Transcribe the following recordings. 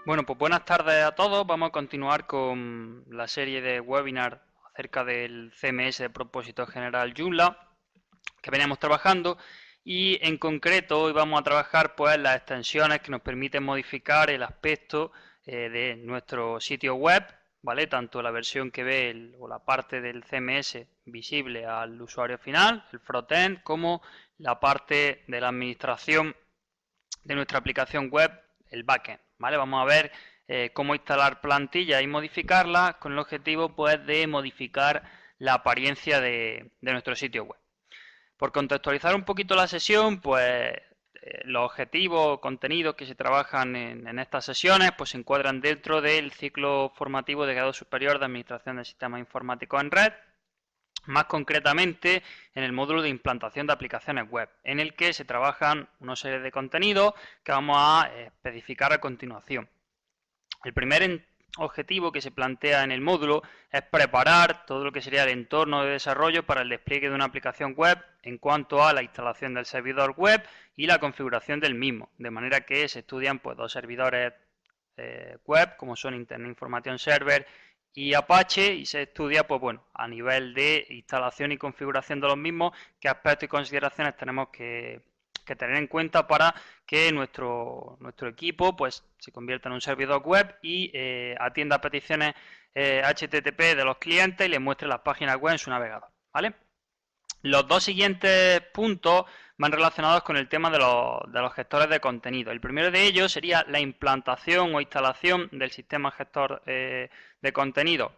Bueno, pues buenas tardes a todos. Vamos a continuar con la serie de webinars acerca del CMS de propósito general Joomla que veníamos trabajando, y en concreto hoy vamos a trabajar pues las extensiones que nos permiten modificar el aspecto de nuestro sitio web, ¿vale? Tanto la versión que ve o la parte del CMS visible al usuario final, el frontend, como la parte de la administración de nuestra aplicación web, el backend, ¿vale? Vamos a ver cómo instalar plantillas y modificarlas con el objetivo pues de modificar la apariencia de nuestro sitio web. Por contextualizar un poquito la sesión, pues los objetivos, contenidos que se trabajan en estas sesiones, pues se encuadran dentro del ciclo formativo de grado superior de Administración de Sistemas Informáticos en Red, más concretamente en el módulo de implantación de aplicaciones web, en el que se trabajan una serie de contenidos que vamos a especificar a continuación. El primer objetivo que se plantea en el módulo es preparar todo lo que sería el entorno de desarrollo para el despliegue de una aplicación web en cuanto a la instalación del servidor web y la configuración del mismo, de manera que se estudian pues dos servidores web como son Internet Information Server y Apache, y se estudia pues bueno, a nivel de instalación y configuración de los mismos, qué aspectos y consideraciones tenemos que tener en cuenta para que nuestro equipo pues se convierta en un servidor web y atienda peticiones HTTP de los clientes y les muestre las páginas web en su navegador, ¿vale? Los dos siguientes puntos van relacionados con el tema de los gestores de contenido. El primero de ellos sería la implantación o instalación del sistema gestor de contenido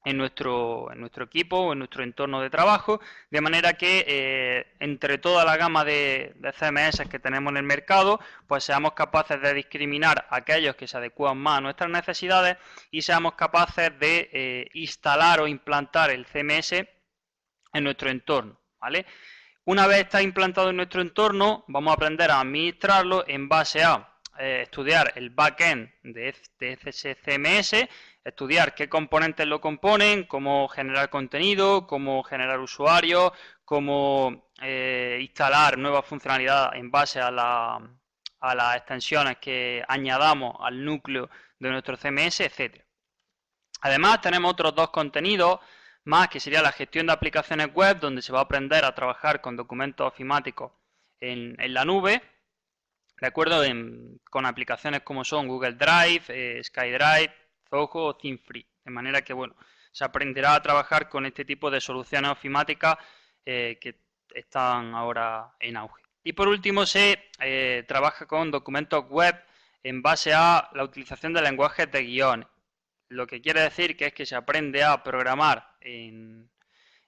en nuestro equipo o en nuestro entorno de trabajo, de manera que entre toda la gama de CMS que tenemos en el mercado, pues seamos capaces de discriminar aquellos que se adecúan más a nuestras necesidades y seamos capaces de instalar o implantar el CMS en nuestro entorno, ¿vale? Una vez está implantado en nuestro entorno, vamos a aprender a administrarlo en base a estudiar el backend de ese CMS, estudiar qué componentes lo componen, cómo generar contenido, cómo generar usuarios, cómo instalar nuevas funcionalidades en base a las extensiones que añadamos al núcleo de nuestro CMS, etcétera. Además, tenemos otros dos contenidos más, que sería la gestión de aplicaciones web, donde se va a aprender a trabajar con documentos ofimáticos en la nube, ¿de acuerdo? Con aplicaciones como son Google Drive, SkyDrive, Zoho o ThemeFree. De manera que, bueno, se aprenderá a trabajar con este tipo de soluciones ofimáticas que están ahora en auge. Y por último, se trabaja con documentos web en base a la utilización de lenguajes de guiones. Lo que quiere decir que es que se aprende a programar en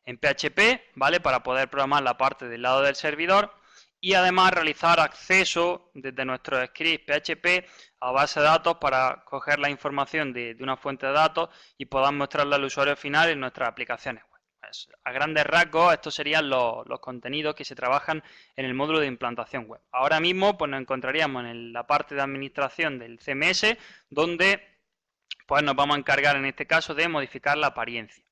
PHP, ¿vale? Para poder programar la parte del lado del servidor y además realizar acceso desde nuestro script PHP a base de datos para coger la información de una fuente de datos y poder mostrarla al usuario final en nuestras aplicaciones web. Pues, a grandes rasgos, estos serían los contenidos que se trabajan en el módulo de implantación web. Ahora mismo pues, nos encontraríamos en la parte de administración del CMS, donde pues nos vamos a encargar en este caso de modificar la apariencia.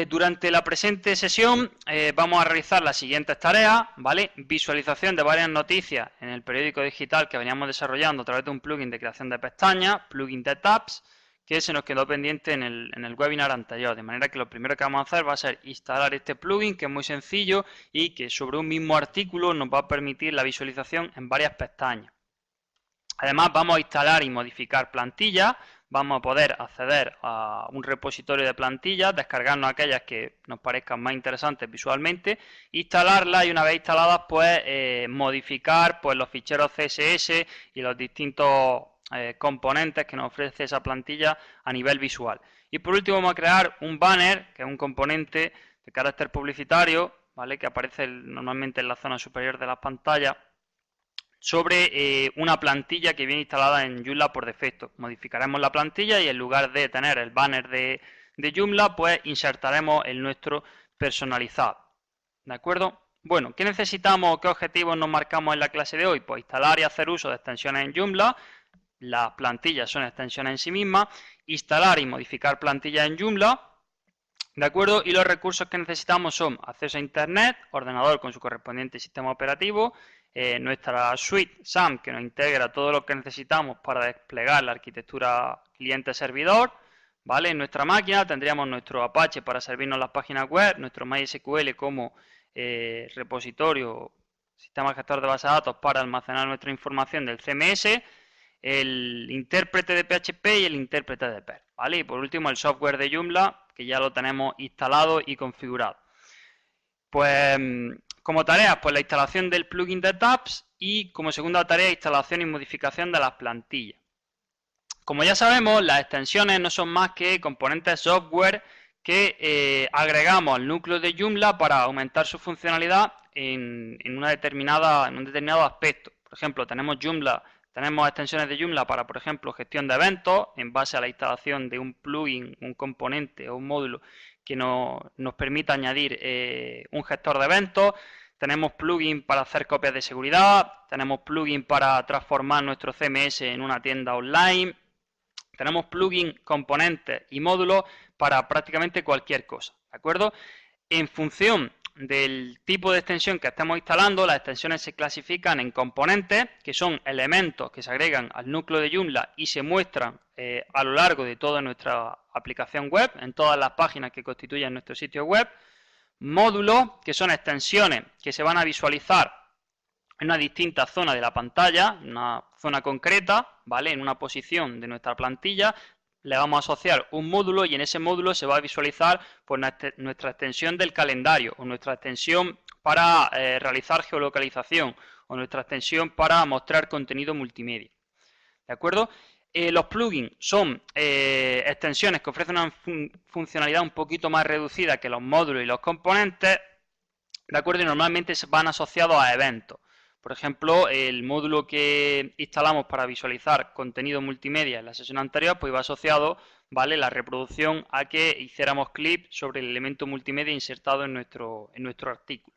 Durante la presente sesión vamos a realizar las siguientes tareas, ¿vale? Visualización de varias noticias en el periódico digital que veníamos desarrollando a través de un plugin de creación de pestañas, plugin de tabs, que se nos quedó pendiente en el webinar anterior, de manera que lo primero que vamos a hacer va a ser instalar este plugin, que es muy sencillo y que sobre un mismo artículo nos va a permitir la visualización en varias pestañas. Además vamos a instalar y modificar plantillas, vamos a poder acceder a un repositorio de plantillas, descargarnos aquellas que nos parezcan más interesantes visualmente, instalarlas y una vez instaladas pues modificar pues los ficheros CSS y los distintos componentes que nos ofrece esa plantilla a nivel visual. Y por último vamos a crear un banner, que es un componente de carácter publicitario, ¿vale? Que aparece normalmente en la zona superior de las pantallas, sobre una plantilla que viene instalada en Joomla por defecto. Modificaremos la plantilla y en lugar de tener el banner de Joomla, pues insertaremos el nuestro personalizado. ¿De acuerdo? Bueno, ¿qué necesitamos o qué objetivos nos marcamos en la clase de hoy? Pues instalar y hacer uso de extensiones en Joomla. Las plantillas son extensiones en sí mismas. Instalar y modificar plantillas en Joomla. ¿De acuerdo? Y los recursos que necesitamos son acceso a Internet, ordenador con su correspondiente sistema operativo, nuestra suite SAM, que nos integra todo lo que necesitamos para desplegar la arquitectura cliente-servidor, ¿vale? En nuestra máquina tendríamos nuestro Apache para servirnos las páginas web, nuestro MySQL como repositorio, sistema gestor de bases de datos para almacenar nuestra información del CMS, el intérprete de PHP y el intérprete de Perl, ¿vale? Y por último el software de Joomla, que ya lo tenemos instalado y configurado. Pues como tareas, pues la instalación del plugin de Tabs y como segunda tarea, instalación y modificación de las plantillas. Como ya sabemos, las extensiones no son más que componentes software que agregamos al núcleo de Joomla para aumentar su funcionalidad en un determinado aspecto. Por ejemplo, tenemos extensiones de Joomla para, por ejemplo, gestión de eventos en base a la instalación de un plugin, un componente o un módulo que nos permita añadir un gestor de eventos. Tenemos plugin para hacer copias de seguridad, tenemos plugin para transformar nuestro CMS en una tienda online. Tenemos plugin, componentes y módulos para prácticamente cualquier cosa, ¿de acuerdo? En función del tipo de extensión que estemos instalando, las extensiones se clasifican en componentes, que son elementos que se agregan al núcleo de Joomla y se muestran a lo largo de toda nuestra aplicación web, en todas las páginas que constituyen nuestro sitio web. Módulos, que son extensiones que se van a visualizar en una distinta zona de la pantalla, una zona concreta, ¿vale? En una posición de nuestra plantilla, le vamos a asociar un módulo y en ese módulo se va a visualizar pues, nuestra extensión del calendario o nuestra extensión para realizar geolocalización o nuestra extensión para mostrar contenido multimedia. ¿De acuerdo? Los plugins son extensiones que ofrecen una funcionalidad un poquito más reducida que los módulos y los componentes, ¿de acuerdo? Y normalmente van asociados a eventos. Por ejemplo, el módulo que instalamos para visualizar contenido multimedia en la sesión anterior, pues iba asociado, ¿vale?, la reproducción a que hiciéramos clip sobre el elemento multimedia insertado en nuestro artículo.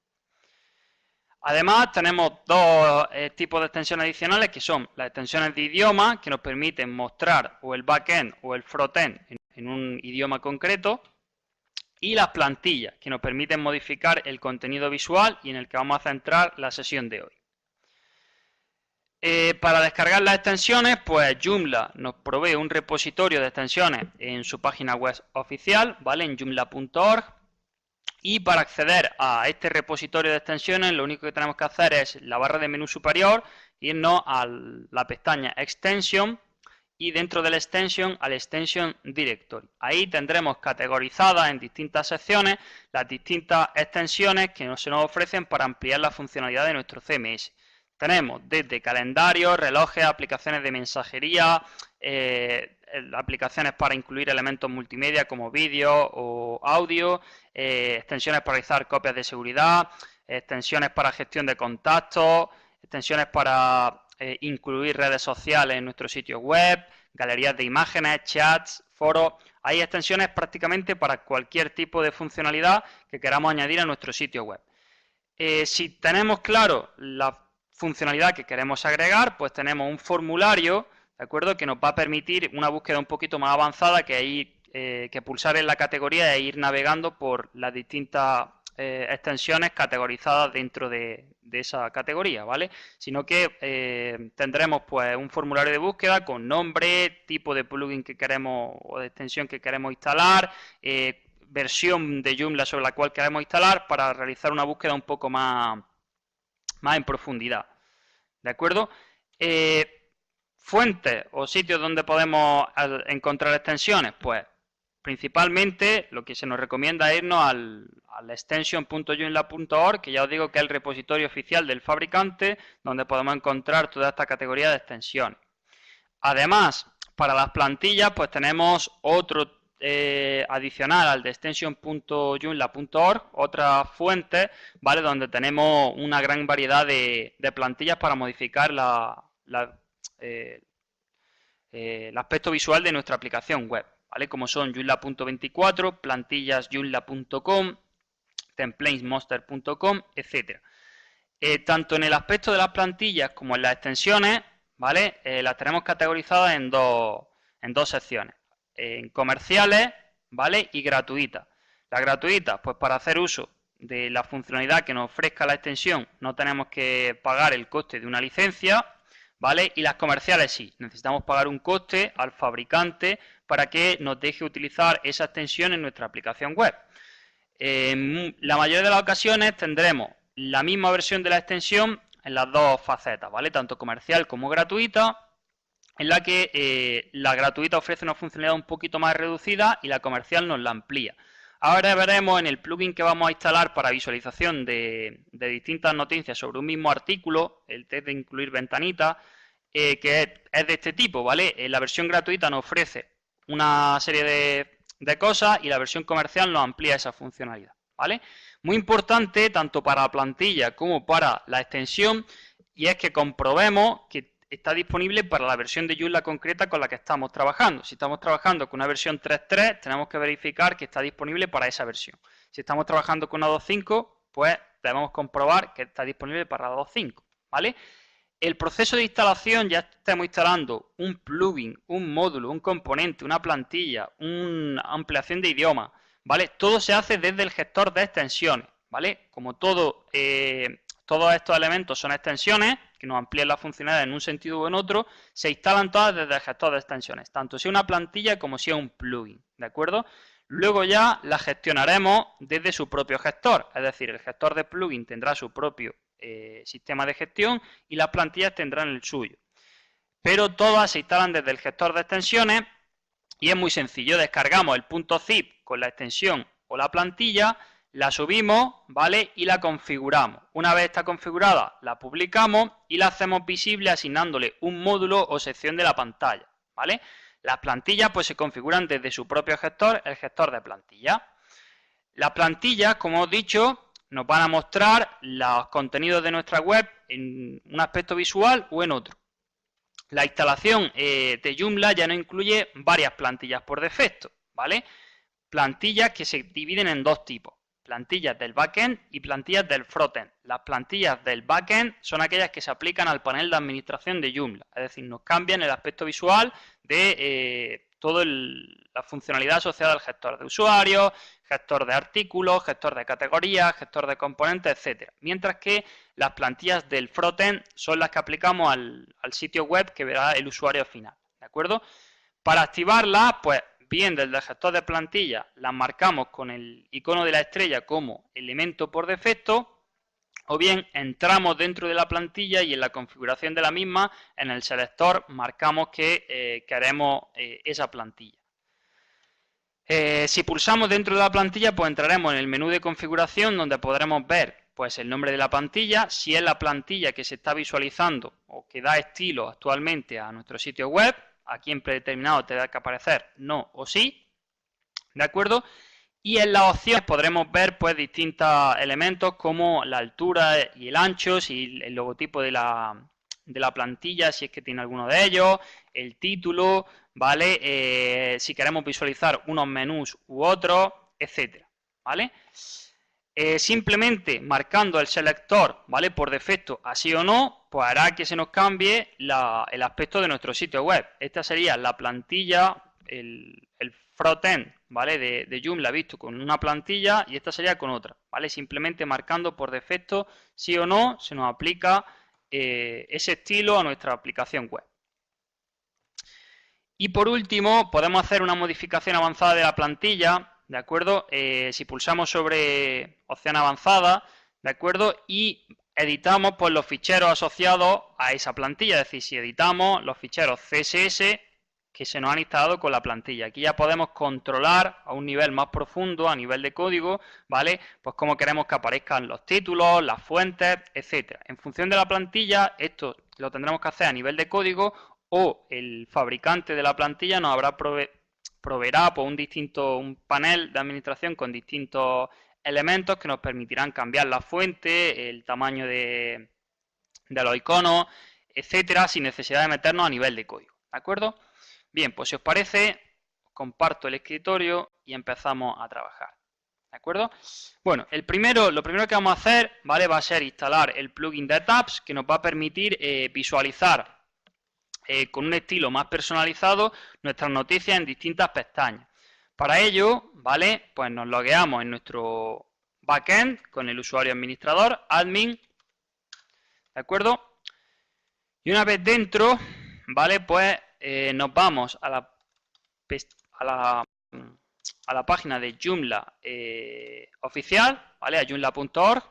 Además, tenemos dos tipos de extensiones adicionales, que son las extensiones de idioma, que nos permiten mostrar o el backend o el frontend en un idioma concreto, y las plantillas, que nos permiten modificar el contenido visual y en el que vamos a centrar la sesión de hoy. Para descargar las extensiones, pues Joomla nos provee un repositorio de extensiones en su página web oficial, ¿vale?, en joomla.org. Y para acceder a este repositorio de extensiones, lo único que tenemos que hacer es la barra de menú superior, irnos a la pestaña Extension y dentro del Extension al Extension Directory. Ahí tendremos categorizadas en distintas secciones las distintas extensiones que se nos ofrecen para ampliar la funcionalidad de nuestro CMS. Tenemos desde calendarios, relojes, aplicaciones de mensajería, aplicaciones para incluir elementos multimedia como vídeo o audio, extensiones para realizar copias de seguridad, extensiones para gestión de contactos, extensiones para incluir redes sociales en nuestro sitio web, galerías de imágenes, chats, foros. Hay extensiones prácticamente para cualquier tipo de funcionalidad que queramos añadir a nuestro sitio web. Si tenemos claro la funcionalidad que queremos agregar, pues tenemos un formulario, ¿de acuerdo?, que nos va a permitir una búsqueda un poquito más avanzada que pulsar en la categoría e ir navegando por las distintas extensiones categorizadas dentro de esa categoría, ¿vale? Sino que tendremos pues un formulario de búsqueda con nombre, tipo de plugin que queremos o de extensión que queremos instalar, versión de Joomla sobre la cual queremos instalar para realizar una búsqueda un poco más en profundidad, ¿de acuerdo? Fuentes o sitios donde podemos encontrar extensiones, pues principalmente lo que se nos recomienda es irnos al extension.joomla.org, que ya os digo que es el repositorio oficial del fabricante, donde podemos encontrar toda esta categoría de extensiones. Además, para las plantillas, pues tenemos otro adicional al de extension.joomla.org, otra fuente, ¿vale?, donde tenemos una gran variedad de plantillas para modificar el aspecto visual de nuestra aplicación web, ¿vale?, como son joomla.24, plantillas joomla.com, templatesmonster.com, etc. Tanto en el aspecto de las plantillas como en las extensiones, ¿vale?, las tenemos categorizadas en dos secciones, en comerciales, ¿vale?, y gratuitas. Las gratuitas, pues para hacer uso de la funcionalidad que nos ofrezca la extensión no tenemos que pagar el coste de una licencia, ¿vale? Y las comerciales sí, necesitamos pagar un coste al fabricante para que nos deje utilizar esa extensión en nuestra aplicación web. En la mayoría de las ocasiones tendremos la misma versión de la extensión en las dos facetas, ¿vale? Tanto comercial como gratuita, en la que la gratuita ofrece una funcionalidad un poquito más reducida y la comercial nos la amplía. Ahora veremos en el plugin que vamos a instalar para visualización de distintas noticias sobre un mismo artículo, el test de incluir ventanitas, que es de este tipo, ¿vale? La versión gratuita nos ofrece una serie de cosas y la versión comercial nos amplía esa funcionalidad, ¿vale? Muy importante tanto para la plantilla como para la extensión, y es que comprobemos que está disponible para la versión de Joomla concreta con la que estamos trabajando. Si estamos trabajando con una versión 3.3, tenemos que verificar que está disponible para esa versión. Si estamos trabajando con una 2.5, pues debemos comprobar que está disponible para la 2.5, ¿vale? El proceso de instalación, ya estemos instalando un plugin, un módulo, un componente, una plantilla, una ampliación de idioma, ¿vale? Todo se hace desde el gestor de extensiones, ¿vale? Como todos estos elementos son extensiones que nos amplían la funcionalidad en un sentido o en otro, se instalan todas desde el gestor de extensiones, tanto si es una plantilla como si es un plugin, ¿de acuerdo? Luego ya las gestionaremos desde su propio gestor, es decir, el gestor de plugin tendrá su propio sistema de gestión y las plantillas tendrán el suyo. Pero todas se instalan desde el gestor de extensiones y es muy sencillo. Descargamos el .zip con la extensión o la plantilla, la subimos, ¿vale? Y la configuramos. Una vez está configurada, la publicamos y la hacemos visible asignándole un módulo o sección de la pantalla, ¿vale? Las plantillas pues se configuran desde su propio gestor, el gestor de plantilla. Las plantillas, como os he dicho, nos van a mostrar los contenidos de nuestra web en un aspecto visual o en otro. La instalación de Joomla ya nos incluye varias plantillas por defecto, ¿vale? Plantillas que se dividen en dos tipos, plantillas del backend y plantillas del frontend. Las plantillas del backend son aquellas que se aplican al panel de administración de Joomla, es decir, nos cambian el aspecto visual de toda la funcionalidad asociada al gestor de usuarios, gestor de artículos, gestor de categorías, gestor de componentes, etcétera. Mientras que las plantillas del frontend son las que aplicamos al sitio web que verá el usuario final, ¿de acuerdo? Para activarlas, pues bien desde el gestor de plantilla las marcamos con el icono de la estrella como elemento por defecto, o bien entramos dentro de la plantilla y en la configuración de la misma, en el selector, marcamos que queremos esa plantilla. Si pulsamos dentro de la plantilla, pues entraremos en el menú de configuración donde podremos ver pues el nombre de la plantilla, si es la plantilla que se está visualizando o que da estilo actualmente a nuestro sitio web. Aquí en predeterminado tendrá que aparecer no o sí, ¿de acuerdo? Y en las opciones podremos ver pues distintos elementos como la altura y el ancho, si el logotipo de la plantilla, si es que tiene alguno de ellos, el título, ¿vale? Si queremos visualizar unos menús u otros, etcétera, ¿vale? Simplemente marcando el selector, ¿vale? Por defecto, así o no, pues hará que se nos cambie el aspecto de nuestro sitio web. Esta sería la plantilla, el frontend, ¿vale? De Joomla visto con una plantilla y esta sería con otra, ¿vale? Simplemente marcando por defecto, sí o no, se nos aplica ese estilo a nuestra aplicación web. Y por último, podemos hacer una modificación avanzada de la plantilla, ¿de acuerdo? Si pulsamos sobre opción avanzada, ¿de acuerdo? Y editamos pues los ficheros asociados a esa plantilla, es decir, si editamos los ficheros CSS que se nos han instalado con la plantilla. Aquí ya podemos controlar a un nivel más profundo, a nivel de código, ¿vale? Pues cómo queremos que aparezcan los títulos, las fuentes, etcétera. En función de la plantilla, esto lo tendremos que hacer a nivel de código o el fabricante de la plantilla nos proveerá pues, un panel de administración con distintos elementos que nos permitirán cambiar la fuente, el tamaño de los iconos, etcétera, sin necesidad de meternos a nivel de código, ¿de acuerdo? Bien, pues si os parece, comparto el escritorio y empezamos a trabajar, ¿de acuerdo? Bueno, lo primero que vamos a hacer, ¿vale? Va a ser instalar el plugin de Tabs que nos va a permitir visualizar con un estilo más personalizado nuestras noticias en distintas pestañas. Para ello, ¿vale? Pues nos logueamos en nuestro backend con el usuario administrador, admin, ¿de acuerdo? Y una vez dentro, ¿vale? Pues nos vamos a la página de Joomla oficial, ¿vale? A joomla.org.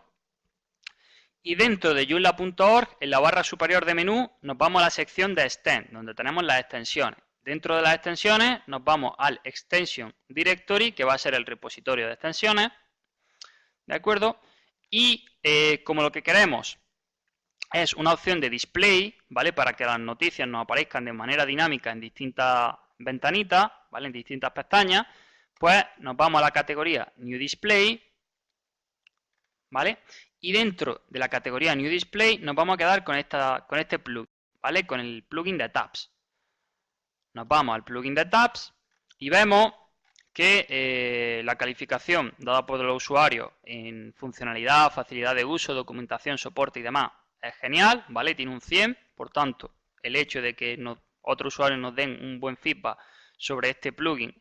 Y dentro de joomla.org, en la barra superior de menú, nos vamos a la sección de Extend, donde tenemos las extensiones. Dentro de las extensiones nos vamos al Extension Directory, que va a ser el repositorio de extensiones, ¿de acuerdo? Y como lo que queremos es una opción de display, ¿vale? Para que las noticias nos aparezcan de manera dinámica en distintas ventanitas, ¿vale? En distintas pestañas, pues nos vamos a la categoría New Display, ¿vale? Y dentro de la categoría New Display nos vamos a quedar con este plugin, ¿vale? Con el plugin de Tabs. Nos vamos al plugin de Tabs y vemos que la calificación dada por los usuarios en funcionalidad, facilidad de uso, documentación, soporte y demás es genial, ¿vale? Tiene un 100, por tanto, el hecho de que otros usuarios nos den un buen feedback sobre este plugin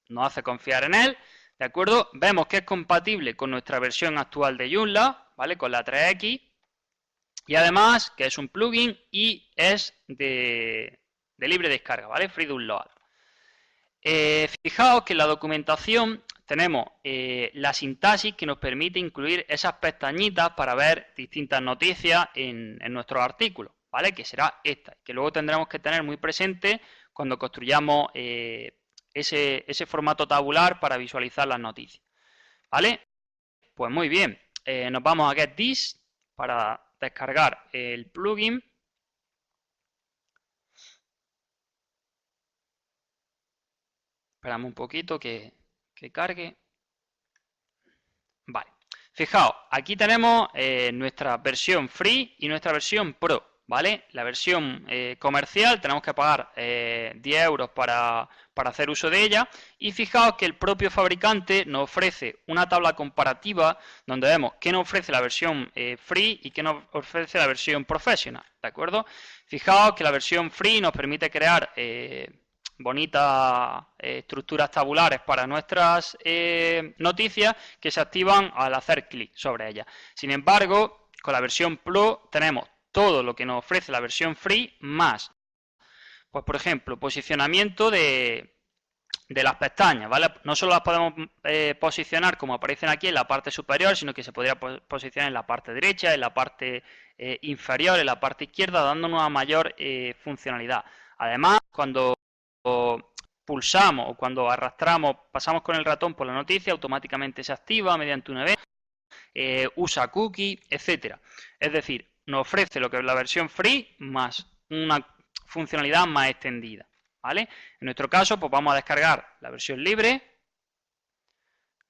nos hace confiar en él. ¿De acuerdo? Vemos que es compatible con nuestra versión actual de Joomla, ¿vale? Con la 3X. Y además que es un plugin y es de libre descarga, ¿vale? Free download. Fijaos que en la documentación tenemos la sintaxis que nos permite incluir esas pestañitas para ver distintas noticias en nuestros artículos, ¿vale? Que será esta, que luego tendremos que tener muy presente cuando construyamos ese formato tabular para visualizar las noticias, ¿vale? Pues muy bien, nos vamos a Get This para descargar el plugin. Esperamos un poquito que cargue. Vale, fijaos, aquí tenemos nuestra versión free y nuestra versión pro, ¿vale? La versión comercial tenemos que pagar 10 euros para hacer uso de ella, y fijaos que el propio fabricante nos ofrece una tabla comparativa donde vemos qué nos ofrece la versión free y qué nos ofrece la versión professional, ¿de acuerdo? Fijaos que la versión free nos permite crear bonitas estructuras tabulares para nuestras noticias que se activan al hacer clic sobre ellas. Sin embargo, con la versión Pro tenemos todo lo que nos ofrece la versión free más, pues por ejemplo, posicionamiento de las pestañas, ¿vale? No solo las podemos posicionar como aparecen aquí en la parte superior, sino que se podría posicionar en la parte derecha, en la parte inferior, en la parte izquierda, dándonos una mayor funcionalidad. Además, cuando pulsamos o cuando arrastramos, pasamos con el ratón por la noticia, automáticamente se activa mediante un evento, usa cookie, etcétera. Es decir, nos ofrece lo que es la versión free más una funcionalidad más extendida, ¿vale? En nuestro caso, pues vamos a descargar la versión libre,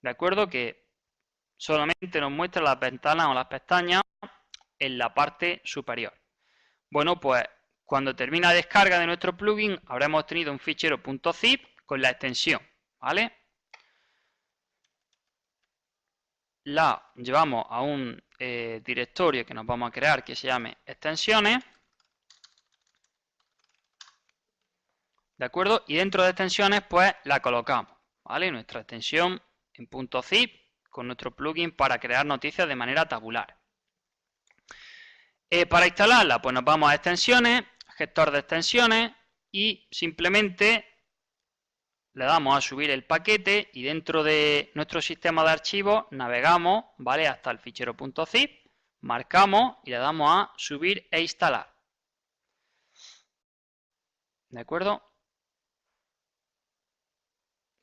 ¿de acuerdo? Que solamente nos muestra las ventanas o las pestañas en la parte superior. Bueno, pues cuando termina la descarga de nuestro plugin, habremos obtenido un fichero .zip con la extensión, ¿vale? La llevamos a un directorio que nos vamos a crear que se llame extensiones, ¿de acuerdo? Y dentro de extensiones, pues la colocamos, ¿vale? Nuestra extensión en .zip con nuestro plugin para crear noticias de manera tabular. Para instalarla, pues nos vamos a extensiones, gestor de extensiones, y simplemente le damos a subir el paquete y dentro de nuestro sistema de archivos navegamos, ¿vale? Hasta el fichero .zip, marcamos y le damos a subir e instalar. ¿De acuerdo?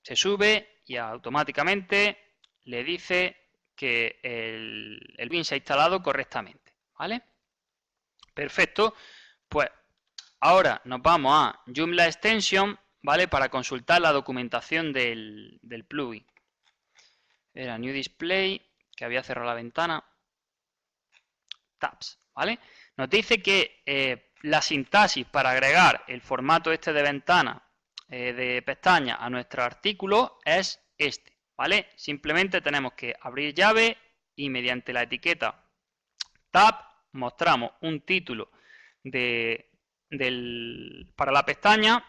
Se sube y automáticamente le dice que el bin se ha instalado correctamente, ¿vale? Perfecto, pues ahora nos vamos a Joomla Extension, ¿vale? Para consultar la documentación del plugin. Era New Display, que había cerrado la ventana. Tabs, ¿vale? Nos dice que la sintaxis para agregar el formato este de ventana, de pestaña a nuestro artículo es este, ¿vale? Simplemente tenemos que abrir llave y mediante la etiqueta tab mostramos un título para la pestaña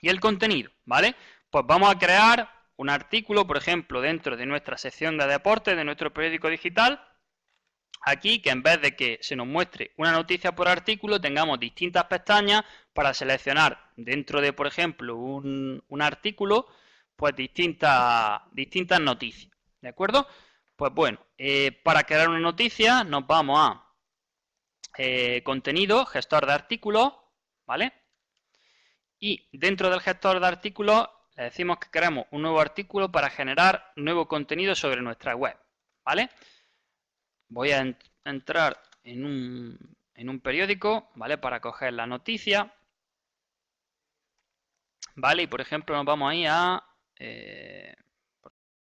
y el contenido, ¿vale? Pues vamos a crear un artículo, por ejemplo, dentro de nuestra sección de deportes de nuestro periódico digital, aquí que en vez de que se nos muestre una noticia por artículo, tengamos distintas pestañas para seleccionar dentro de, por ejemplo, un artículo, pues distintas noticias, ¿de acuerdo? Pues bueno, para crear una noticia nos vamos a contenido, gestor de artículos, ¿vale? Y dentro del gestor de artículos le decimos que queremos un nuevo artículo para generar nuevo contenido sobre nuestra web, ¿vale? Voy a entrar en un periódico, ¿vale? Para coger la noticia, ¿vale? Y por ejemplo nos vamos ahí a,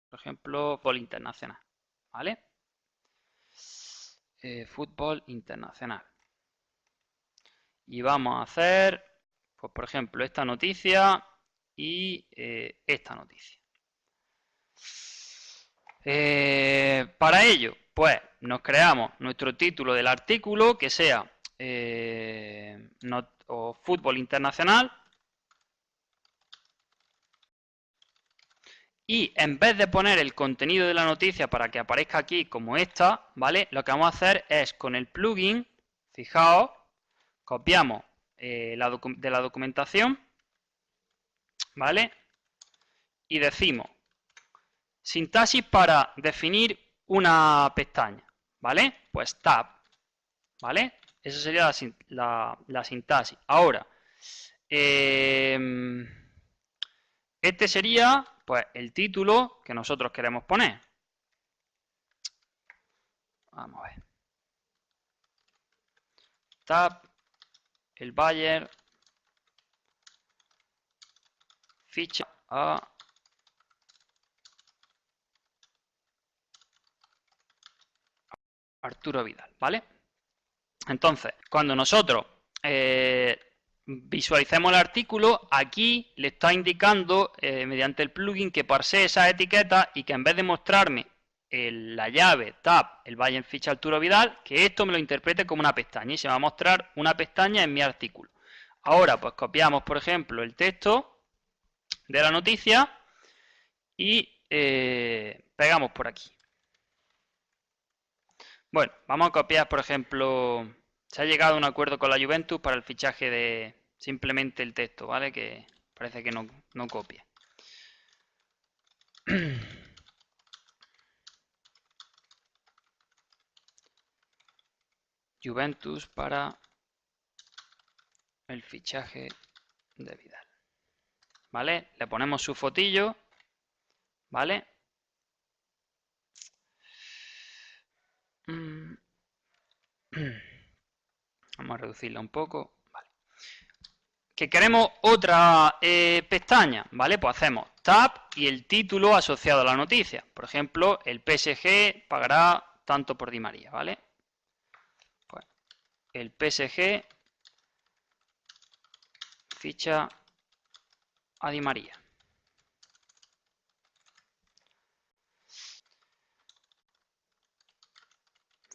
por ejemplo, fútbol internacional, ¿vale? Fútbol internacional. Y vamos a hacer, pues por ejemplo, esta noticia y esta noticia. Para ello, pues nos creamos nuestro título del artículo que sea fútbol internacional, y en vez de poner el contenido de la noticia para que aparezca aquí como esta, ¿vale? Lo que vamos a hacer es con el plugin, fijaos, copiamos de la documentación, ¿vale? Y decimos sintaxis para definir una pestaña, ¿vale? Pues tab, ¿vale? Esa sería la sintaxis. Ahora, este sería pues el título que nosotros queremos poner. Vamos a ver. Tab, el Bayern ficha a Arturo Vidal, ¿vale? Entonces, cuando nosotros visualicemos el artículo, aquí le está indicando mediante el plugin que parsee esas etiquetas y que en vez de mostrarme la llave tab, el Bayern ficha Arturo Vidal, que esto me lo interprete como una pestaña y se va a mostrar una pestaña en mi artículo. Ahora pues copiamos, por ejemplo, el texto de la noticia y pegamos por aquí. Bueno, vamos a copiar, por ejemplo, se ha llegado a un acuerdo con la Juventus para el fichaje de simplemente el texto, ¿vale? Que parece que no copia. Juventus para el fichaje de Vidal. ¿Vale? Le ponemos su fotillo, ¿vale? Vamos a reducirla un poco. Vale. Que queremos otra pestaña, ¿vale? Pues hacemos tab y el título asociado a la noticia. Por ejemplo, el PSG pagará tanto por Di María, ¿vale? Pues el PSG ficha a Di María.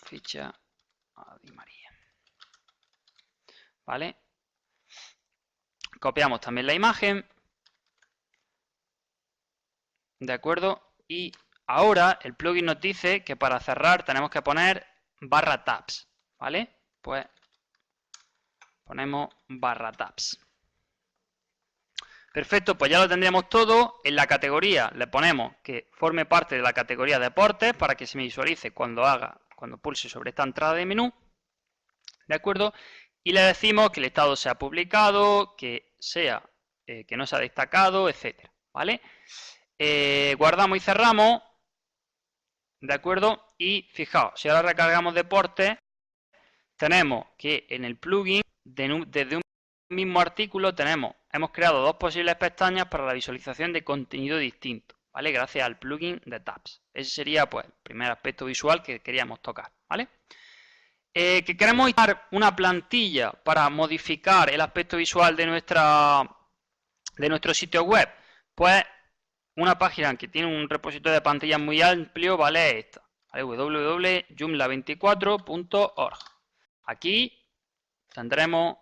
Ficha a Di María. ¿Vale? Copiamos también la imagen. ¿De acuerdo? Y ahora el plugin nos dice que para cerrar tenemos que poner /tabs. ¿Vale? Pues ponemos /tabs. Perfecto, pues ya lo tendríamos todo. En la categoría le ponemos que forme parte de la categoría deportes para que se me visualice cuando pulse sobre esta entrada de menú. ¿De acuerdo? Y le decimos que el estado sea publicado, que no sea destacado, etcétera. ¿Vale? Guardamos y cerramos. ¿De acuerdo? Y fijaos, si ahora recargamos deportes, tenemos que en el plugin, desde un mismo artículo, hemos creado dos posibles pestañas para la visualización de contenido distinto, ¿vale? Gracias al plugin de tabs. Ese sería, pues, el primer aspecto visual que queríamos tocar, ¿vale? Que queremos instalar una plantilla para modificar el aspecto visual de nuestro sitio web. Pues una página que tiene un repositorio de pantallas muy amplio, ¿vale? Es esta, ¿vale? www.joomla24.org. Aquí tendremos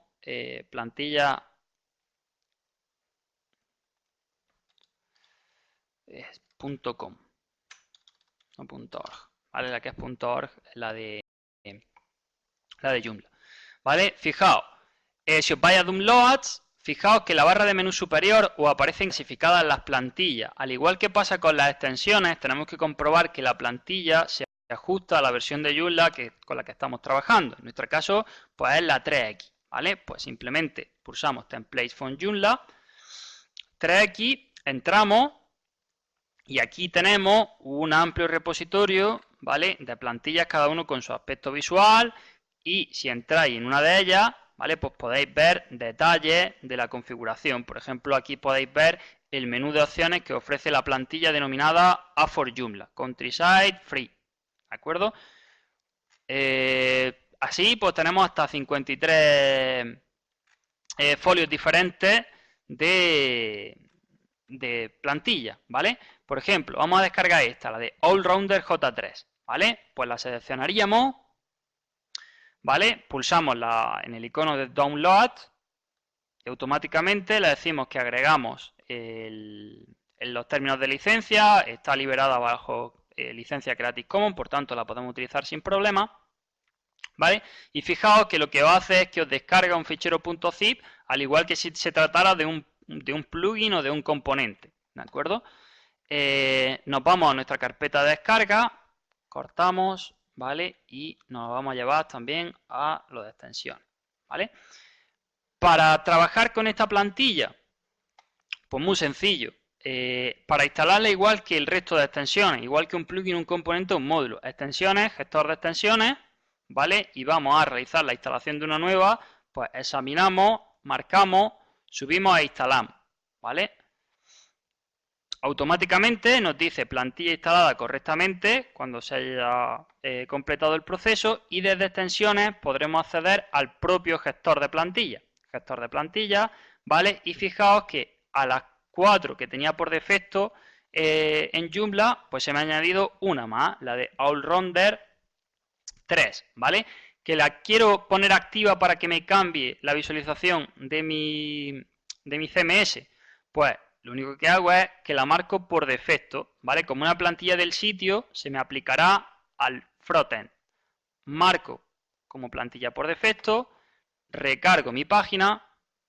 plantilla es .com, no .org, ¿vale? La que es .org es la de Joomla, ¿vale? Fijaos, si os vais a Downloads, fijaos que la barra de menú superior os aparecen clasificadas las plantillas. Al igual que pasa con las extensiones, tenemos que comprobar que la plantilla se ajusta a la versión de Joomla con la que estamos trabajando. En nuestro caso, pues es la 3X, ¿vale? Pues simplemente pulsamos Templates from Joomla, 3X, entramos y aquí tenemos un amplio repositorio, ¿vale? De plantillas, cada uno con su aspecto visual, y si entráis en una de ellas, ¿vale? Pues podéis ver detalles de la configuración. Por ejemplo, aquí podéis ver el menú de opciones que ofrece la plantilla denominada A4Joomla, Countryside Free, ¿de acuerdo? Así pues tenemos hasta 53 folios diferentes de plantilla, ¿vale? Por ejemplo, vamos a descargar esta, la de Allrounder J3, ¿vale? Pues la seleccionaríamos, ¿vale? Pulsamos en el icono de Download y automáticamente le decimos que agregamos los términos de licencia, está liberada bajo licencia Creative Commons, por tanto la podemos utilizar sin problema, ¿vale? Y fijaos que lo que os hace es que os descarga un fichero .zip, al igual que si se tratara de un plugin o de un componente, ¿de acuerdo? Nos vamos a nuestra carpeta de descarga, cortamos, ¿vale? Y nos vamos a llevar también a lo de extensiones, ¿vale? Para trabajar con esta plantilla, pues muy sencillo. Para instalarla igual que el resto de extensiones, igual que un plugin, un componente o un módulo. Extensiones, gestor de extensiones, ¿vale? Y vamos a realizar la instalación de una nueva, pues examinamos, marcamos, subimos e instalamos, ¿vale? Automáticamente nos dice plantilla instalada correctamente cuando se haya completado el proceso, y desde extensiones podremos acceder al propio gestor de plantilla. Gestor de plantilla, ¿vale? Y fijaos que a las 4 que tenía por defecto en Joomla, pues se me ha añadido una más, la de Allrounder 3, ¿vale? Que la quiero poner activa para que me cambie la visualización de mi CMS, pues lo único que hago es que la marco por defecto, ¿vale? Como una plantilla del sitio, se me aplicará al frontend. Marco como plantilla por defecto, recargo mi página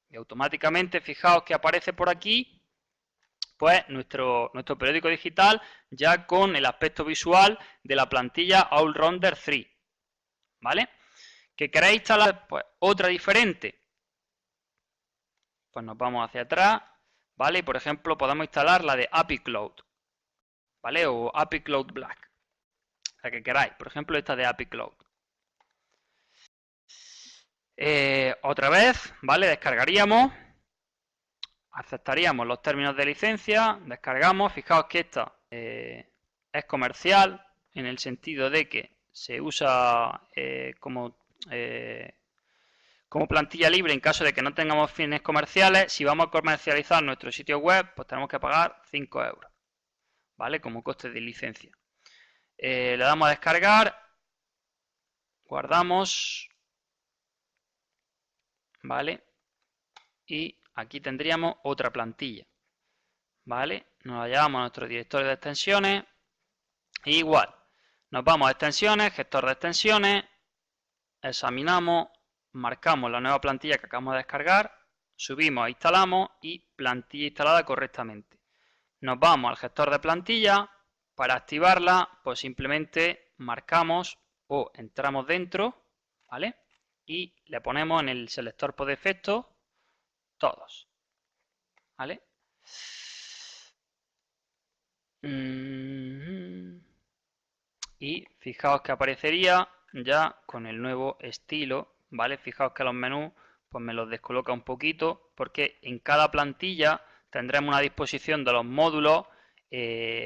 y automáticamente, fijaos que aparece por aquí, pues nuestro periódico digital ya con el aspecto visual de la plantilla Allrounder 3, ¿vale? ¿Que queréis instalar pues otra diferente? Pues nos vamos hacia atrás, ¿vale? Y por ejemplo podemos instalar la de API Cloud, ¿vale? O API Cloud Black, la que queráis. Por ejemplo esta de API Cloud. Otra vez, ¿vale? Descargaríamos, aceptaríamos los términos de licencia, descargamos. Fijaos que esta es comercial en el sentido de que se usa como plantilla libre en caso de que no tengamos fines comerciales. Si vamos a comercializar nuestro sitio web, pues tenemos que pagar 5 euros, ¿vale? Como coste de licencia. Le damos a descargar, guardamos, ¿vale? Y aquí tendríamos otra plantilla, ¿vale? Nos la llevamos a nuestro directorio de extensiones. E igual, nos vamos a extensiones, gestor de extensiones, examinamos, marcamos la nueva plantilla que acabamos de descargar, subimos, instalamos y plantilla instalada correctamente. Nos vamos al gestor de plantilla. Para activarla, pues simplemente marcamos o entramos dentro, ¿vale? Y le ponemos en el selector por defecto todos, ¿vale? Y fijaos que aparecería ya con el nuevo estilo, ¿vale? Fijaos que los menús pues me los descoloca un poquito, porque en cada plantilla tendremos una disposición de los módulos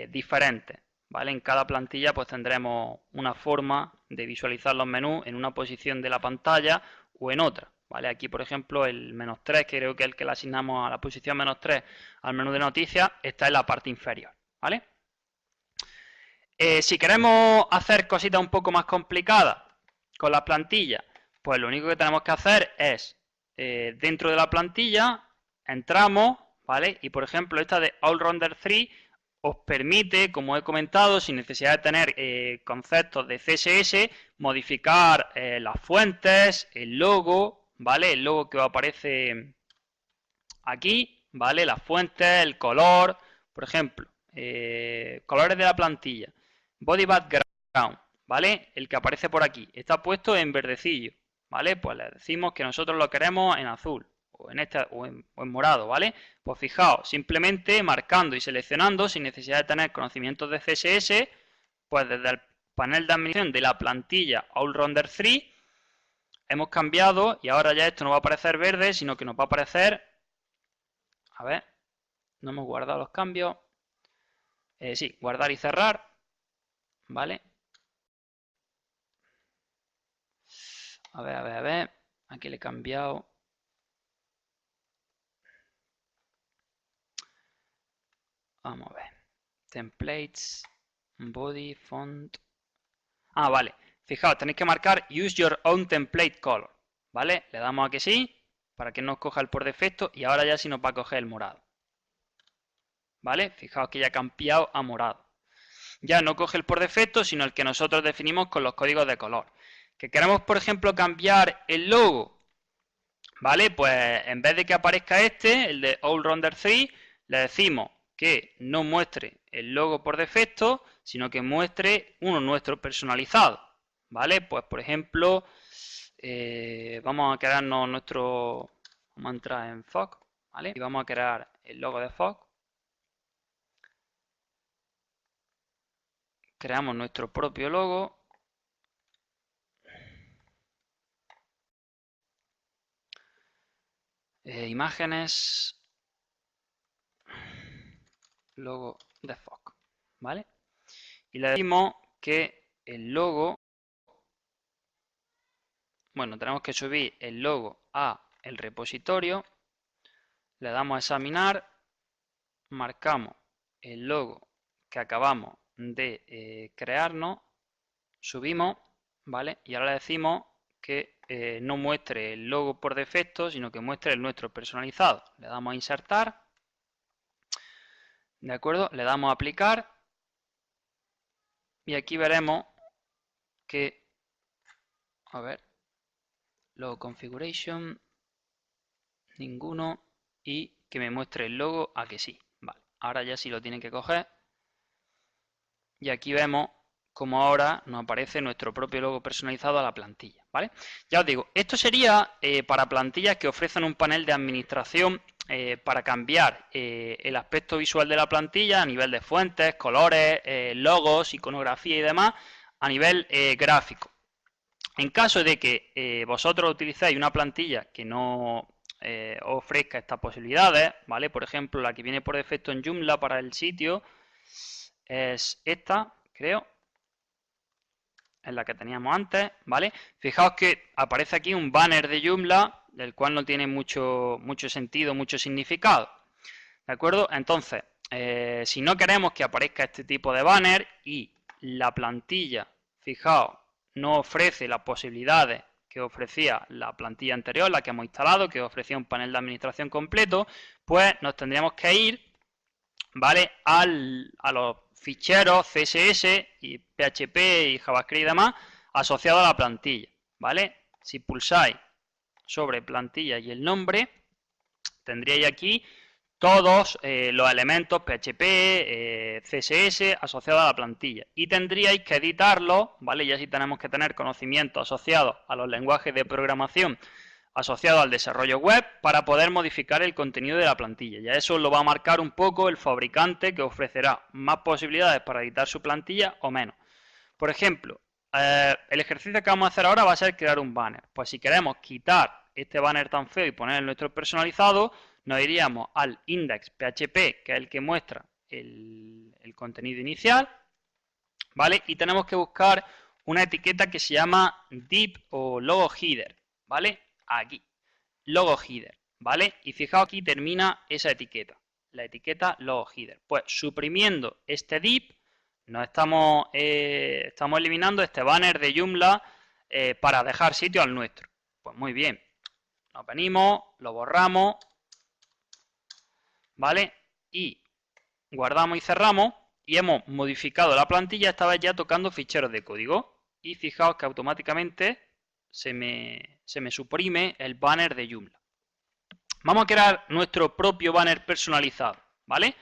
diferentes, ¿vale? En cada plantilla pues tendremos una forma de visualizar los menús en una posición de la pantalla o en otra, ¿vale? Aquí por ejemplo el -3, que creo que es el que le asignamos a la posición -3 al menú de noticias, está en la parte inferior, ¿vale? Si queremos hacer cositas un poco más complicadas con las plantillas, pues lo único que tenemos que hacer es, dentro de la plantilla, entramos, ¿vale? Y por ejemplo esta de Allrounder 3 os permite, como he comentado, sin necesidad de tener conceptos de CSS, modificar las fuentes, el logo, ¿vale? El logo que os aparece aquí, ¿vale? Las fuentes, el color, por ejemplo, colores de la plantilla, body background, ¿vale? El que aparece por aquí, está puesto en verdecillo, ¿vale? Pues le decimos que nosotros lo queremos en azul, o en morado, ¿vale? Pues fijaos, simplemente marcando y seleccionando, sin necesidad de tener conocimientos de CSS, pues desde el panel de administración de la plantilla Allrounder 3, hemos cambiado y ahora ya esto no va a aparecer verde, sino que nos va a aparecer, a ver, no hemos guardado los cambios, sí, guardar y cerrar, ¿vale? A ver, aquí le he cambiado. Vamos a ver, templates, body, font. Ah, vale, fijaos, tenéis que marcar use your own template color, ¿vale? Le damos a que sí, para que nos coja el por defecto y ahora ya sí nos va a coger el morado, ¿vale? Fijaos que ya ha cambiado a morado. Ya no coge el por defecto, sino el que nosotros definimos con los códigos de color. Que queremos, por ejemplo, cambiar el logo, ¿vale? Pues en vez de que aparezca este, el de Allrounder 3, le decimos que no muestre el logo por defecto, sino que muestre uno nuestro personalizado, ¿vale? Pues por ejemplo, vamos a crearnos nuestro, vamos a entrar en Fog, ¿vale? Y vamos a crear el logo de Fog. Creamos nuestro propio logo. Imágenes, logo de Fog, ¿vale? Y le decimos que el logo, bueno, tenemos que subir el logo a el repositorio, le damos a examinar, marcamos el logo que acabamos de crearnos, subimos, ¿vale? Y ahora le decimos que no muestre el logo por defecto, sino que muestre el nuestro personalizado. Le damos a insertar, ¿de acuerdo? Le damos a aplicar y aquí veremos que, a ver, logo configuration, ninguno, y que me muestre el logo a que sí. Vale, ahora ya sí lo tienen que coger y aquí vemos como ahora nos aparece nuestro propio logo personalizado a la plantilla, ¿vale? Ya os digo, esto sería para plantillas que ofrecen un panel de administración para cambiar el aspecto visual de la plantilla a nivel de fuentes, colores, logos, iconografía y demás, a nivel gráfico. En caso de que vosotros utilicéis una plantilla que no ofrezca estas posibilidades, ¿vale? Por ejemplo, la que viene por defecto en Joomla para el sitio es esta, creo, es la que teníamos antes, ¿vale? Fijaos que aparece aquí un banner de Joomla, del cual no tiene mucho sentido, mucho significado, ¿de acuerdo? Entonces, si no queremos que aparezca este tipo de banner y la plantilla, fijaos, no ofrece las posibilidades que ofrecía la plantilla anterior, la que hemos instalado, que ofrecía un panel de administración completo, pues nos tendríamos que ir, ¿vale? A los ficheros CSS y PHP y JavaScript y demás asociados a la plantilla, ¿vale? Si pulsáis sobre plantilla y el nombre, tendríais aquí todos los elementos PHP, CSS asociados a la plantilla y tendríais que editarlos, ¿vale? Ya sí tenemos que tener conocimientos asociados a los lenguajes de programación asociados al desarrollo web para poder modificar el contenido de la plantilla. Ya eso lo va a marcar un poco el fabricante, que ofrecerá más posibilidades para editar su plantilla o menos. Por ejemplo, el ejercicio que vamos a hacer ahora va a ser crear un banner. Pues si queremos quitar este banner tan feo y poner el nuestro personalizado, nos iríamos al index.php, que es el que muestra el contenido inicial, ¿vale? Y tenemos que buscar una etiqueta que se llama div o logo header, ¿vale? Aquí, logo header, ¿vale? Y fijaos aquí termina esa etiqueta, la etiqueta logo header. Pues suprimiendo este div, nos estamos eliminando este banner de Joomla para dejar sitio al nuestro. Pues muy bien, nos venimos, lo borramos, ¿vale? Y guardamos y cerramos. y hemos modificado la plantilla, esta vez ya tocando ficheros de código. Y fijaos que automáticamente se me suprime el banner de Joomla. Vamos a crear nuestro propio banner personalizado, ¿vale?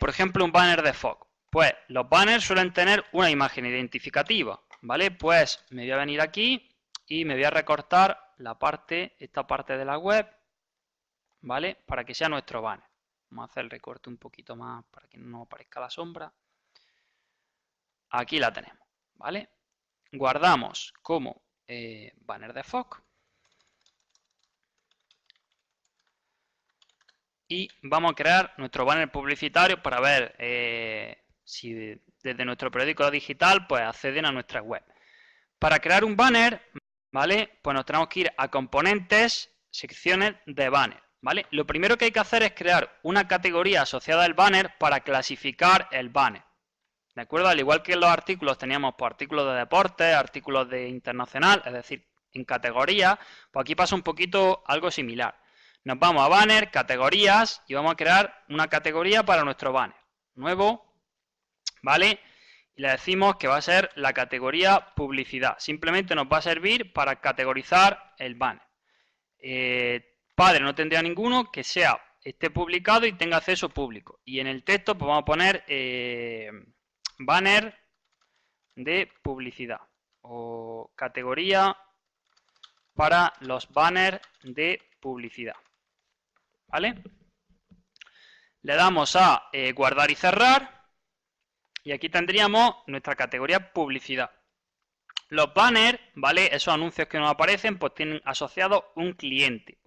Por ejemplo, un banner de Fog. Pues los banners suelen tener una imagen identificativa, ¿vale? Pues me voy a venir aquí y me voy a recortar esta parte de la web, ¿vale? Para que sea nuestro banner. Vamos a hacer el recorte un poquito más para que no aparezca la sombra. Aquí la tenemos, ¿vale? Guardamos como banner de Fog. Y vamos a crear nuestro banner publicitario para ver si desde nuestro periódico digital pues acceden a nuestra web. Para crear un banner, ¿vale? Pues nos tenemos que ir a componentes, secciones de banner, ¿vale? Lo primero que hay que hacer es crear una categoría asociada al banner para clasificar el banner, ¿de acuerdo? Al igual que en los artículos teníamos pues, artículos de deporte, artículos de internacional, es decir, en categorías, pues aquí pasa un poquito algo similar. Nos vamos a banner, categorías y vamos a crear una categoría para nuestro banner. Nuevo, ¿vale? Y le decimos que va a ser la categoría publicidad. Simplemente nos va a servir para categorizar el banner. Padre no tendría ninguno que esté publicado y tenga acceso público. Y en el texto pues vamos a poner banner de publicidad o categoría para los banners de publicidad. ¿Vale? Le damos a guardar y cerrar y aquí tendríamos nuestra categoría publicidad. Los banners, ¿vale? Esos anuncios que nos aparecen pues tienen asociado un cliente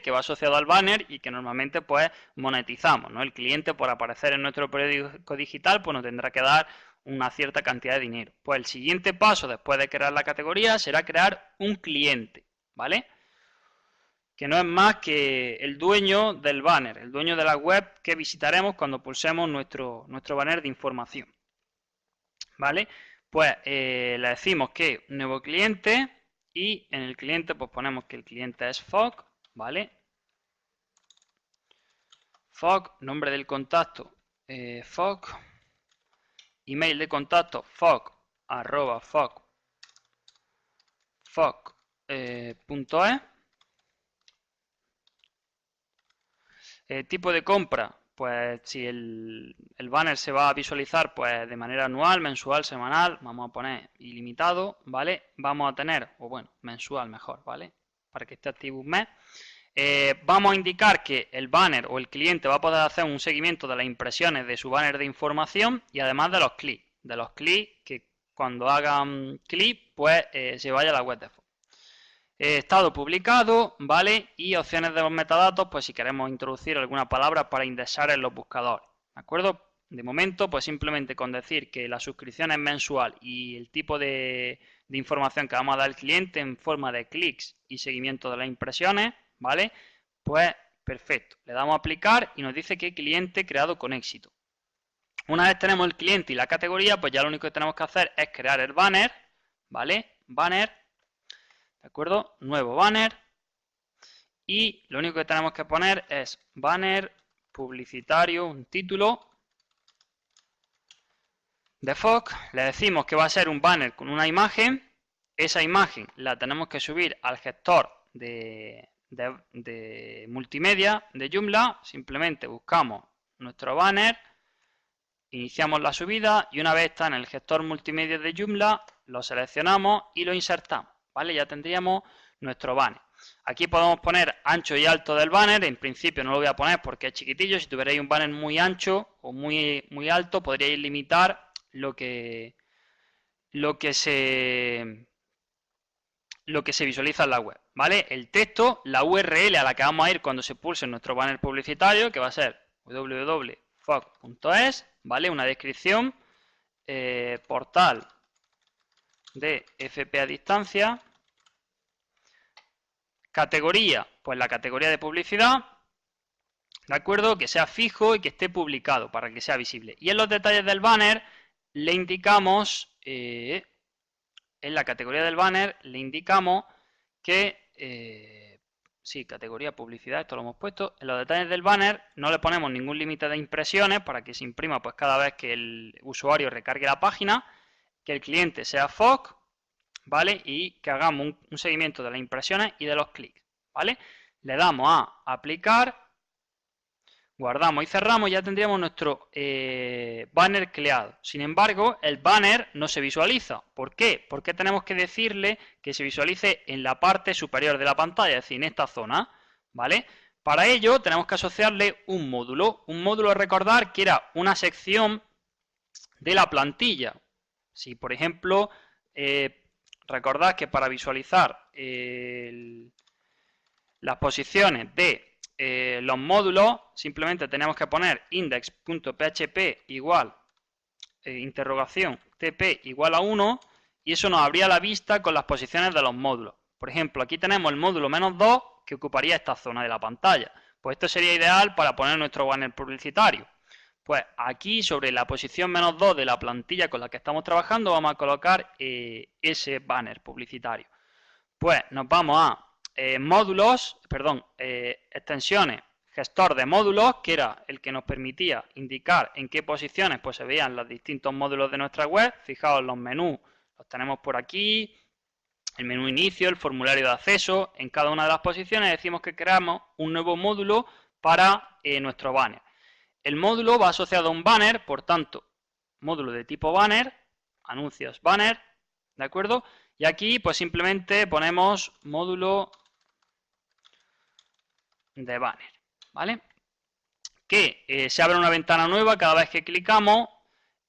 que va asociado al banner y que normalmente pues monetizamos, ¿no? El cliente por aparecer en nuestro periódico digital pues nos tendrá que dar una cierta cantidad de dinero. Pues el siguiente paso después de crear la categoría será crear un cliente, ¿vale? Que no es más que el dueño del banner, el dueño de la web que visitaremos cuando pulsemos nuestro banner de información. ¿Vale? Pues le decimos que nuevo cliente y en el cliente pues ponemos que el cliente es Fog, ¿vale? Fog, nombre del contacto, Fog, email de contacto, Fog, arroba fog.es. Tipo de compra, pues si el banner se va a visualizar pues de manera anual, mensual, semanal, vamos a poner ilimitado, ¿vale? Vamos a tener, o bueno, mensual mejor, ¿vale? Para que esté activo un mes. Vamos a indicar que el banner o el cliente va a poder hacer un seguimiento de las impresiones de su banner de información y además de los clics. De los clics que cuando hagan clic, pues se vaya a la web de Fog. Estado publicado, ¿vale? Y opciones de los metadatos, pues si queremos introducir alguna palabra para indexar en los buscadores, ¿de acuerdo? De momento, pues simplemente con decir que la suscripción es mensual y el tipo de información que vamos a dar al cliente en forma de clics y seguimiento de las impresiones, ¿vale? Pues perfecto. Le damos a aplicar y nos dice que cliente creado con éxito. Una vez tenemos el cliente y la categoría, pues ya lo único que tenemos que hacer es crear el banner, ¿vale? Banner. ¿De acuerdo? Nuevo banner. Y lo único que tenemos que poner es banner publicitario, un título de Fog. Le decimos que va a ser un banner con una imagen. Esa imagen la tenemos que subir al gestor de multimedia de Joomla. Simplemente buscamos nuestro banner, iniciamos la subida y una vez está en el gestor multimedia de Joomla, lo seleccionamos y lo insertamos. ¿Vale? Ya tendríamos nuestro banner. Aquí podemos poner ancho y alto del banner. En principio no lo voy a poner porque es chiquitillo. Si tuvierais un banner muy ancho o muy alto, podríais limitar lo que se visualiza en la web. ¿Vale? El texto, la URL a la que vamos a ir cuando se pulse nuestro banner publicitario, que va a ser www.fog.es, ¿vale? Una descripción, portal de FP a distancia. Categoría, pues la categoría de publicidad, ¿de acuerdo? Que sea fijo y que esté publicado para que sea visible. Y en los detalles del banner le indicamos, en la categoría del banner le indicamos que sí, categoría publicidad, esto lo hemos puesto. En los detalles del banner no le ponemos ningún límite de impresiones para que se imprima pues cada vez que el usuario recargue la página, que el cliente sea FOC, ¿vale? Y que hagamos un seguimiento de las impresiones y de los clics, ¿vale? Le damos a aplicar, guardamos y cerramos, ya tendríamos nuestro banner creado. Sin embargo, el banner no se visualiza. ¿Por qué? Porque tenemos que decirle que se visualice en la parte superior de la pantalla, es decir, en esta zona, ¿vale? Para ello tenemos que asociarle un módulo. Un módulo, recordar que era una sección de la plantilla. Si, por ejemplo, recordad que para visualizar las posiciones de los módulos, simplemente tenemos que poner index.php igual interrogación tp igual a 1 y eso nos abría la vista con las posiciones de los módulos. Por ejemplo, aquí tenemos el módulo -2 que ocuparía esta zona de la pantalla. Pues esto sería ideal para poner nuestro banner publicitario. Pues aquí sobre la posición -2 de la plantilla con la que estamos trabajando vamos a colocar ese banner publicitario. Pues nos vamos a extensiones, gestor de módulos, que era el que nos permitía indicar en qué posiciones pues, se veían los distintos módulos de nuestra web. Fijaos, los menús los tenemos por aquí, el menú inicio, el formulario de acceso. En cada una de las posiciones decimos que creamos un nuevo módulo para nuestro banner. El módulo va asociado a un banner, por tanto, módulo de tipo banner, anuncios banner, ¿de acuerdo? Y aquí pues simplemente ponemos módulo de banner, ¿vale? Que se abre una ventana nueva cada vez que clicamos,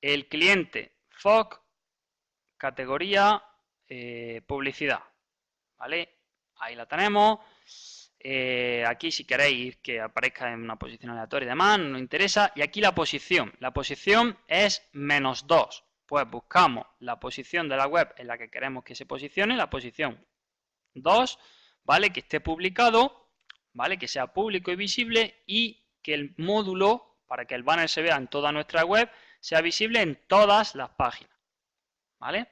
el cliente FOC, categoría publicidad, ¿vale? Ahí la tenemos. Aquí si queréis que aparezca en una posición aleatoria y demás, no nos interesa. Y aquí la posición es -2. Pues buscamos la posición de la web en la que queremos que se posicione, la posición 2, ¿vale? Que esté publicado, ¿vale? Que sea público y visible y que el módulo, para que el banner se vea en toda nuestra web, sea visible en todas las páginas, ¿vale?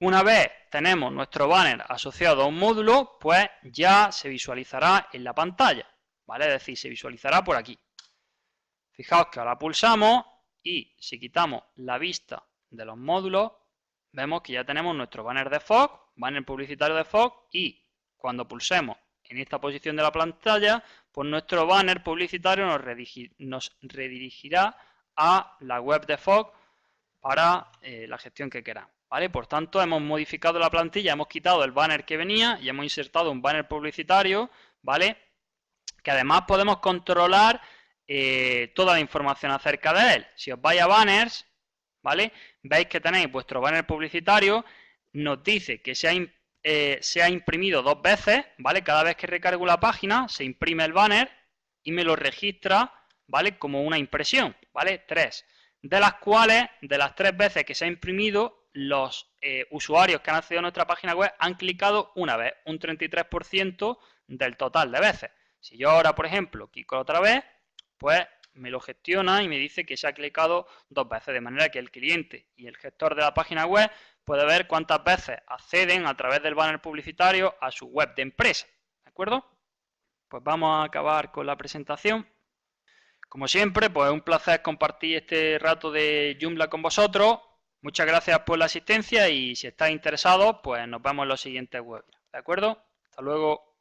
Una vez tenemos nuestro banner asociado a un módulo, pues ya se visualizará en la pantalla, ¿vale? Es decir, se visualizará por aquí. Fijaos que ahora pulsamos y si quitamos la vista de los módulos, vemos que ya tenemos nuestro banner de FOC, banner publicitario de FOC, y cuando pulsemos en esta posición de la pantalla, pues nuestro banner publicitario nos redirigirá a la web de FOC para la gestión que queramos, ¿vale? Por tanto, hemos modificado la plantilla, hemos quitado el banner que venía y hemos insertado un banner publicitario, ¿vale? Que además podemos controlar toda la información acerca de él. Si os vais a banners, ¿vale? Veis que tenéis vuestro banner publicitario, nos dice que se ha imprimido 2 veces, ¿vale? Cada vez que recargo la página se imprime el banner y me lo registra, ¿vale? Como una impresión, ¿vale? 3. De las cuales, de las 3 veces que se ha imprimido, los usuarios que han accedido a nuestra página web han clicado una vez, un 33% del total de veces. Si yo ahora, por ejemplo, clico otra vez, pues me lo gestiona y me dice que se ha clicado 2 veces, de manera que el cliente y el gestor de la página web puede ver cuántas veces acceden a través del banner publicitario a su web de empresa, ¿de acuerdo? Pues vamos a acabar con la presentación. Como siempre, pues es un placer compartir este rato de Joomla con vosotros. Muchas gracias por la asistencia y si estáis interesados, pues nos vemos en los siguientes webinars, ¿de acuerdo? Hasta luego.